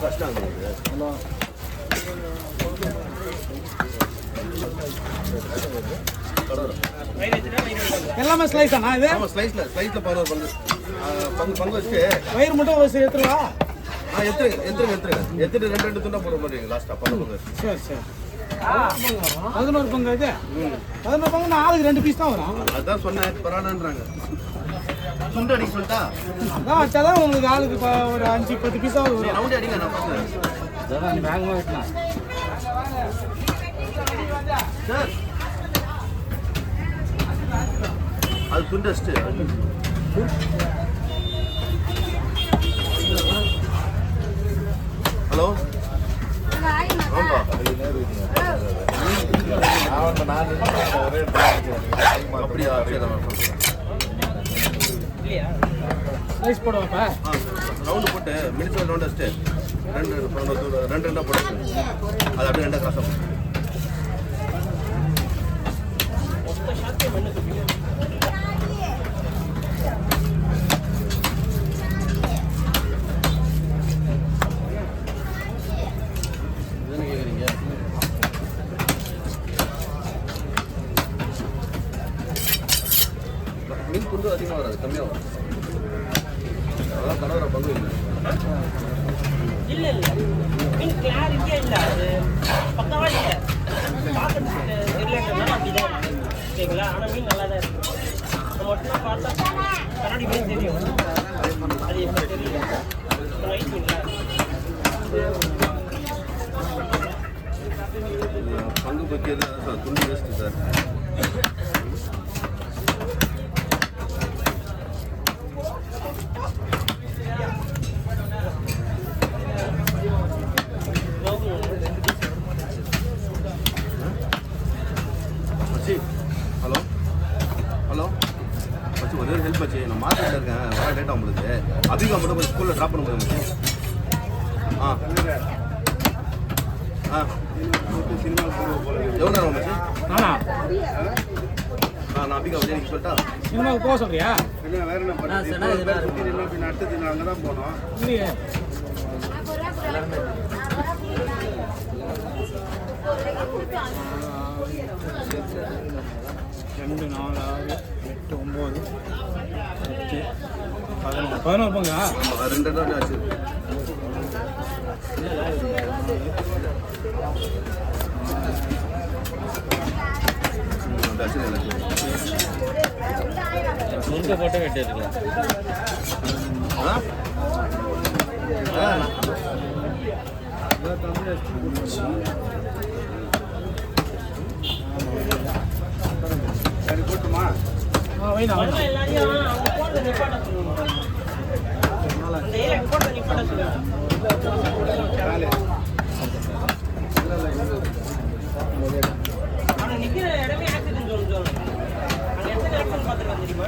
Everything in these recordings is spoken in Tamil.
கஷ்டம் எல்லாமே ஸ்லைஸ் தானா இது? ஆமா ஸ்லைஸ்ல 11 பங்கு வச்சு வயிறு மட்டும் வச்சு ஏத்துறவா? எடுத்துட்டு ரெண்டு துண்டா போட போறீங்க லாஸ்டா பங்கு. சரி 11 பங்கு இது. 11 பங்கு நான் ஆளுக்கு 2 பீஸ் தான் வரும். அதான் சொன்னேன் பரவாயில்லன்றாங்க. துண்டு அடிக்க சொல்லிட்டா அதான் வச்சாதான் உங்களுக்கு ஆளுக்கு ஒரு 5-10 பீஸா வரும். ரவுண்ட் அடிங்க நான் பாக்குறேன். அதான் நீ வேகமா வெட்டலாம். சார் அது துண்டு அடிச்சு ஹலோ ஆமா அப்படியா சரி ஸ்லைஸ் போடுவாப்பா ரவுண்டு போட்டு மினிட்ஸ் ரவுண்ட் அடிச்சு ரெண்டா போட்டு அது அப்படியே ரெண்டா கிராஸ் ஆகும். மீன் துண்டு அதிகமாக வராது, கம்மியாக வரும். அதான் கணவர பங்கு இல்லை மீன் கிளாரிட்டியே இல்லை, அது பக்கவா இல்லை, பார்க்கறதுக்கு தெரியலன்றதுனால அப்படிதான் ஓகேங்களா. ஆனால் மீன் நல்லா தான் இருக்கு. நம்ம மட்டும் பார்த்தா கண்ணாடி மீன் தெரியும், அது எப்படி தெரியல. நைட் மீன் பங்கு பக்கியது துண்டு வேஸ்ட்டு சார். ஹலோ மச்சி ஒரே ஒரு ஹெல்ப் ஆச்சு. நான் மார்க்கெட்டில் இருக்கேன், வர லேட் ஆகும் பொழுது அபிகா மட்டும் கொஞ்சம் ஸ்கூலில் ட்ராப் பண்ண முடியும் மச்சி. எவ்வளோ நேரம் மச்சி? நான் அபிகா வந்து எனக்கு சொல்லிட்டா சினிமாவுக்கு போக சொல்றியா? வேற என்ன பண்ணி அடுத்தது அங்கே தான் போனோம். இல்லையே 2 4 6 8 9 10 11 பங்கா? ரெண்டு தான் ஆச்சு. முழுக்க போட்டு வெட்டிருக்கல. போட்டுமா எல்லாரையும் அவங்க போடுறத நிப்பாட்ட சொல்லணும். அந்த ஏரியா போடுறத நிப்பாட்ட சொல்லணும். அவனை நிற்கிற இடமே ஆக்சிடென்ட் சொல்லணும். அங்கே எத்தனை ஆக்சிடென்ட் பார்த்துருக்கான் தெரியுமா?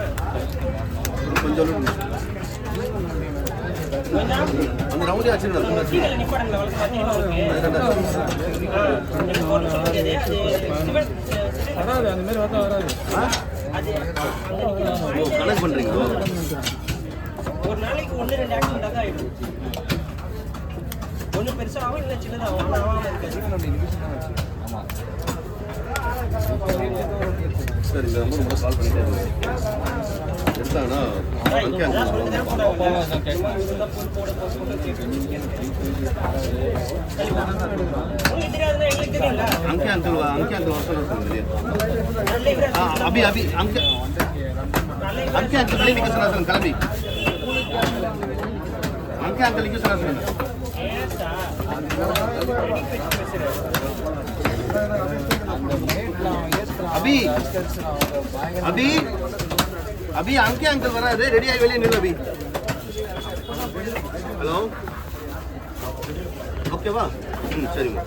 கொஞ்சம் அந்த ரவுடி ஆச்சு சீக்கிரம் நிப்பாடுங்களா வளர்த்து பார்த்தீங்கன்னா வராது, அந்த மாதிரி பார்த்தா வராது. கனெக்ட் பண்ணுறீங்களோ? ஒரு நாளைக்கு 1-2 ஆக்சிடென்ட் தான் ஆகிடும். ஒன்று பெருசாகவும் இல்லை சின்னதாகவும் ஆகாமல் இருக்காது. சரி இந்த நம்பர் கால் பண்ணிட்டு எடுத்தாங்கன்னா அங்கே அங்கிள் வசூல் அபி அபி அங்கே அங்கிள் வெளியே நிற்க சொன்னா கிளம்பி அங்கிள் நிற்க சொன்னா அபி அபி அபி அங்கிள் வராது, ரெடி ஆகி வெளியே நில்லு அபி. ஹலோ ஓகேவா? சரிங்க.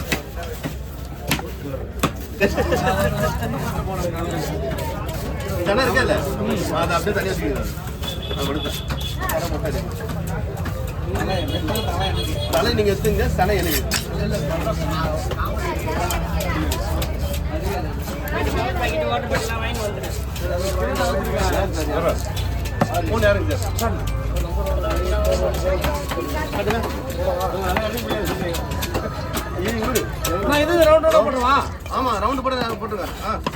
தலை இருக்கல அதை அப்படியே தனியாக வச்சுக்கிறேன். தலை நீங்க எடுத்துங்க, தலை எழுதி வாட்டர் பாட்டிலாம் வாங்கி வந்துடுறேன். ஃபோன் யாருங்க சார்? நான் இது ரவுண்டோட போடுவா. ஆமாம் ரவுண்டு போட்டுருங்க.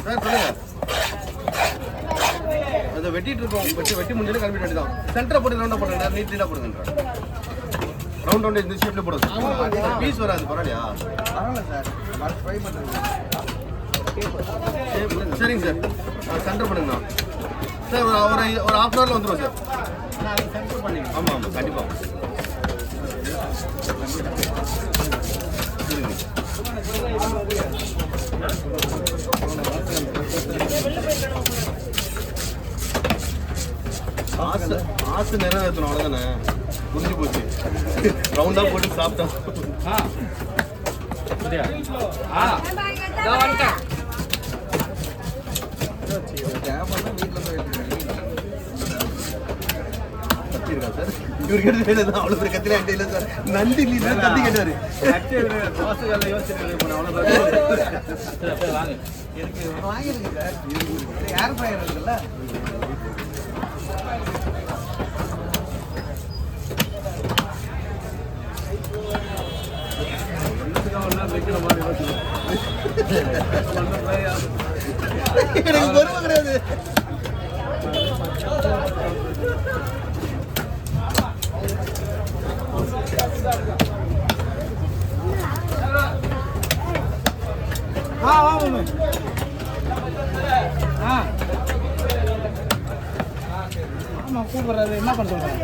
சார் சொல்லுங்க. அதை வெட்டிட்டு இருக்கோம். வெட்டி முடிஞ்சாலும் கிளம்பிட்டு வேண்டியதான். சென்டரை போட்டு ரவுண்டாக போடுங்க. நீட்டாக போடுங்க. ரவுண்ட் இந்த ஷேப்ல போடுங்க. பீஸ் வராது. பரவாயில்லையா? சரிங்க சார். சென்டர் பண்ணுங்கண்ணா. சார் ஒரு ½ ஹவரில் வந்துடும் சார். ஆமாம் ஆமாம் கண்டிப்பாக. ஆசை நிறைவேற்றணும் அவ்வளோதானே. புரிஞ்சு போச்சு. ரவுண்டாக போட்டு சாப்பிட்டா. கத்திருக்கா சார்? இவர் கேட்டு அவ்வளோ பேர் கத்தில இல்லை சார். நன்றி இல்லை கத்தி கேட்டாரு. எனக்கு வாங்கிருக்கு சார். யார் பையன் இருக்குல்ல? எனக்கு பொறுமை கிடையாது. வாங்க. ஆமா கூப்பிடுறாரு. என்ன பண்ண சொல்றேன்?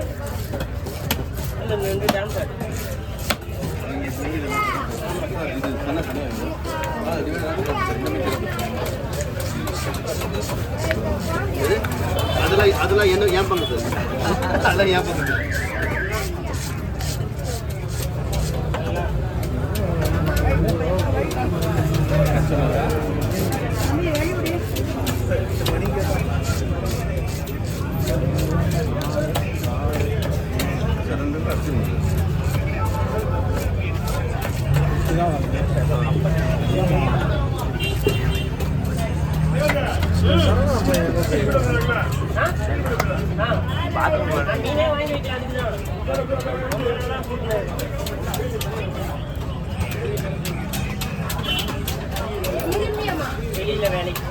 அதெல்லாம் என்ன ஏன் பங்கு சார்? அதெல்லாம் ஏன் பங்கு? நீனே வாங்கி வைக்கலாம். வெளியில வேலைக்கு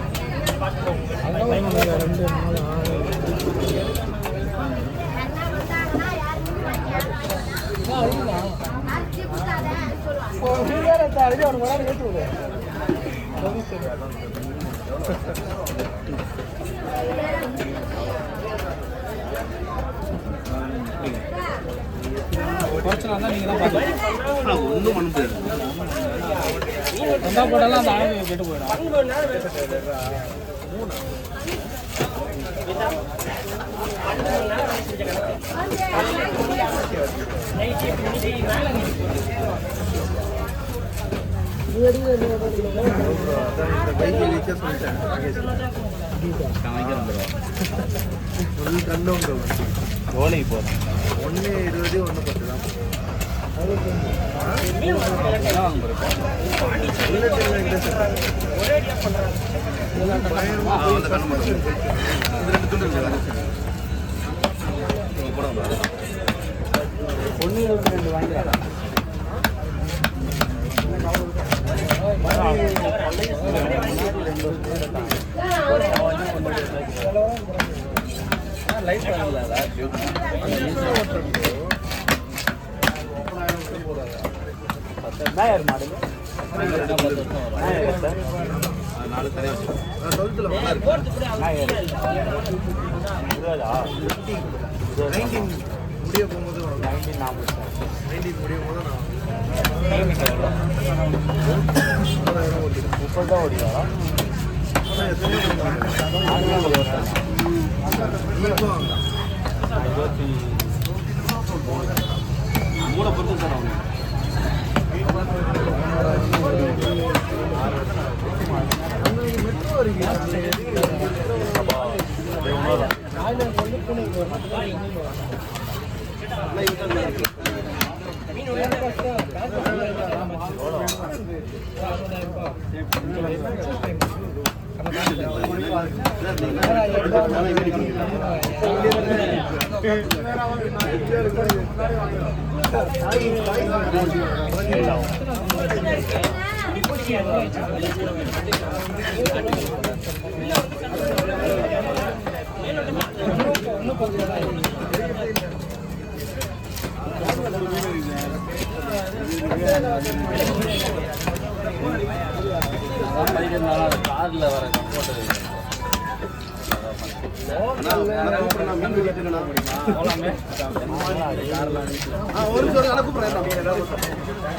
ஒன்றும் பண்ண முடியாது. போட்டாலும் அந்த ஆளுங்க கெட்டு போயிடும். கோலைக்கு போகிறேன். 1:20 1:10 தான். லைட் முடிய போகும்போது 19 முடியும் போது நான் 30 தான் ஓடியா? மூட பொறுத்து சார் அவங்க கார்ல வர கம்ஃபர்ட் ஒரு நிமிஷம் கூப்பிடுறேன்